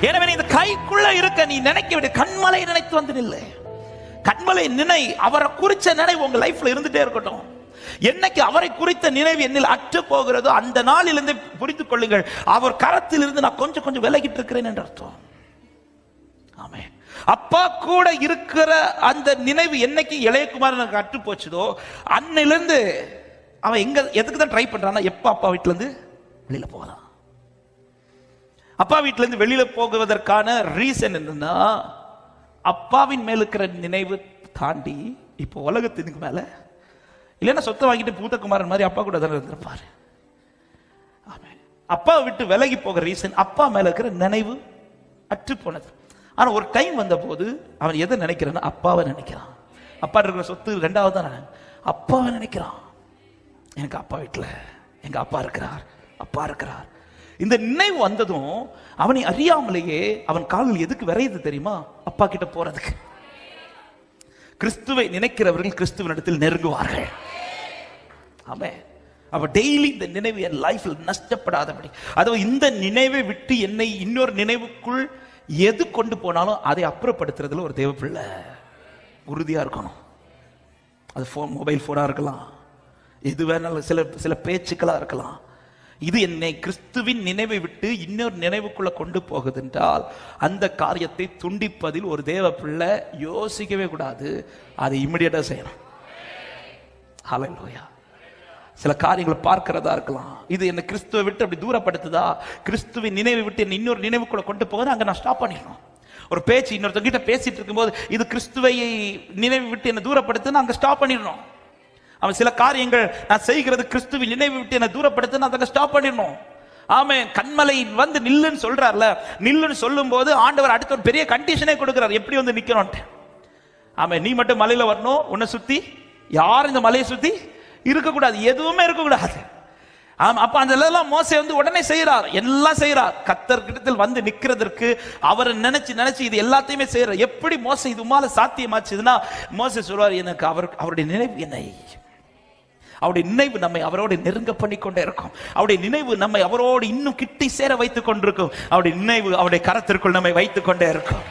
எனவே இந்த கைக்குள்ள இருக்க நீ நினைக்க வேண்டிய கண்மலை நினைத்து வந்து நில்லை. கண்மலை நினை, அவரை குறிச்ச நினைவு உங்க லைஃப்ல இருந்துட்டே இருக்கட்டும். என்னைக்கு அவரை குறித்த நினைவு என்னில் அற்று போகிறதோ அந்த நாளிலிருந்து புரிந்து கொள்ளுங்கள், அவர் கரத்தில் இருந்து நான் கொஞ்சம் கொஞ்சம் விலகிட்டு இருக்கிறேன் என்று அர்த்தம். ஆமென். அப்பா கூட இருக்கிற அந்த நினைவு என்னைக்கு இளையகுமாரனுக்கு அற்று போச்சுதோ அன்னிலிருந்து அவன் எதுக்கு தான் ட்ரை பண்றான்னா, எப்ப அப்பா வீட்டுல இருந்து வெளியில போகலாம். அப்பா வீட்டுல இருந்து வெளியில போகுவதற்கான ரீசன் என்னன்னா, அப்பாவின் மேல இருக்கிற நினைவு தாண்டி இப்போ உலகத்திற்கு மேல இல்லைன்னா சொத்தை வாங்கிட்டு பூத்தகுமாரன் மாதிரி அப்பா கூட தானே இருந்திருப்பாரு. அப்பா விட்டு விலகி போகிற ரீசன் அப்பா மேல இருக்கிற நினைவு அற்று போனது. ஆனா ஒரு டைம் வந்த போது அவன் எதை நினைக்கிறான்னா, அப்பாவை நினைக்கிறான். அப்பா இருக்கிற சொத்து ரெண்டாவது தான் அப்பாவை நினைக்கிறான். எனக்கு அப்பா வீட்டுல எங்க அப்பா இருக்கிறார், அப்பா இருக்கிறார். இந்த நினைவு வந்ததும் அவனை அறியாமலேயே அவன் காலில் எதுக்கு விரையுது தெரியுமா? அப்பா கிட்ட போறதுக்கு. கிறிஸ்துவை நினைக்கிறவர்கள் கிறிஸ்துவனிடத்தில் நெருங்குவார்கள். ஆமென். அப்ப டெய்லி இந்த நினைவு என் லைஃப்ல நஷ்டப்படாதபடி, அதுவும் இந்த நினைவை விட்டு என்னை இன்னொரு நினைவுக்குள் எது கொண்டு போனாலும் அதை அப்புறப்படுத்துறதுல ஒரு தேவப்பிள்ளை உறுதியா இருக்கணும். அது மொபைல் போனா இருக்கலாம், எது வேணாலும், சில பேச்சுக்களா இருக்கலாம். இது என்னை கிறிஸ்துவின் நினைவை விட்டு இன்னொரு நினைவுக்குள்ள கொண்டு போகுது என்றால் அந்த காரியத்தை துண்டிப்பதில் ஒரு தேவ பிள்ளை யோசிக்கவே கூடாது, அதை இமிடியேட்டா செய்யணும். ஹல்லேலூயா. சில காரியங்களை பார்க்கிறதா இருக்கலாம், இது என்ன கிறிஸ்துவை விட்டு அப்படி தூரப்படுத்துதா, கிறிஸ்துவின் நினைவை விட்டு என்ன இன்னொரு நினைவுக்குள்ள கொண்டு போகுது, அங்க நான் ஸ்டாப் பண்ணிடணும். ஒரு பேச்சு இன்னொருத்தங்கிட்ட பேசிட்டு இருக்கும்போது இது கிறிஸ்துவை நினைவு விட்டு என்ன தூரப்படுத்துன்னு அங்க ஸ்டாப் பண்ணிடணும். அவன் சில காரியங்கள் நான் செய்கிறது கிறிஸ்துவின் நினைவு விட்டு என்ன தூரப்படுத்துன்னு அதை ஸ்டாப் பண்ணிடணும். ஆமென். கண்மலை வந்து நில்லுன்னு சொல்றாருல, நில்லுன்னு சொல்லும் போது ஆண்டவர் அடுத்த ஒரு பெரிய கண்டிஷனே கொடுக்கிறார், எப்படி வந்து நிக்கணும். ஆமென். நீ மட்டும் மலையில வரணும், உன்னை சுத்தி யாரும் இந்த மலையை சுத்தி இருக்கக்கூடாது, எதுவுமே இருக்கக்கூடாது. அப்ப அதெல்லாம் மோசே வந்து உடனே செய்யறார், எல்லாம் செய்யறார். கர்த்தர்கிட்டத்தில் வந்து நிக்கிறதற்கு அவர் நினைச்சு இது எல்லாத்தையுமே செய்யறார். எப்படி மோசே இது உமால சாத்தியமாச்சுதுன்னா, மோசே சொல்வார், எனக்கு அவருடைய நினைவு என்னை, அவருடைய நினைவு நம்மை அவரோடு நெருங்க பண்ணி கொண்டே இருக்கும். அவருடைய நினைவு நம்மை அவரோடு இன்னும் கிட்டி சேர வைத்துக் கொண்டிருக்கும். அவருடைய நினைவு அவருடைய கரத்திற்குள் நம்மை வைத்துக் கொண்டே இருக்கும்.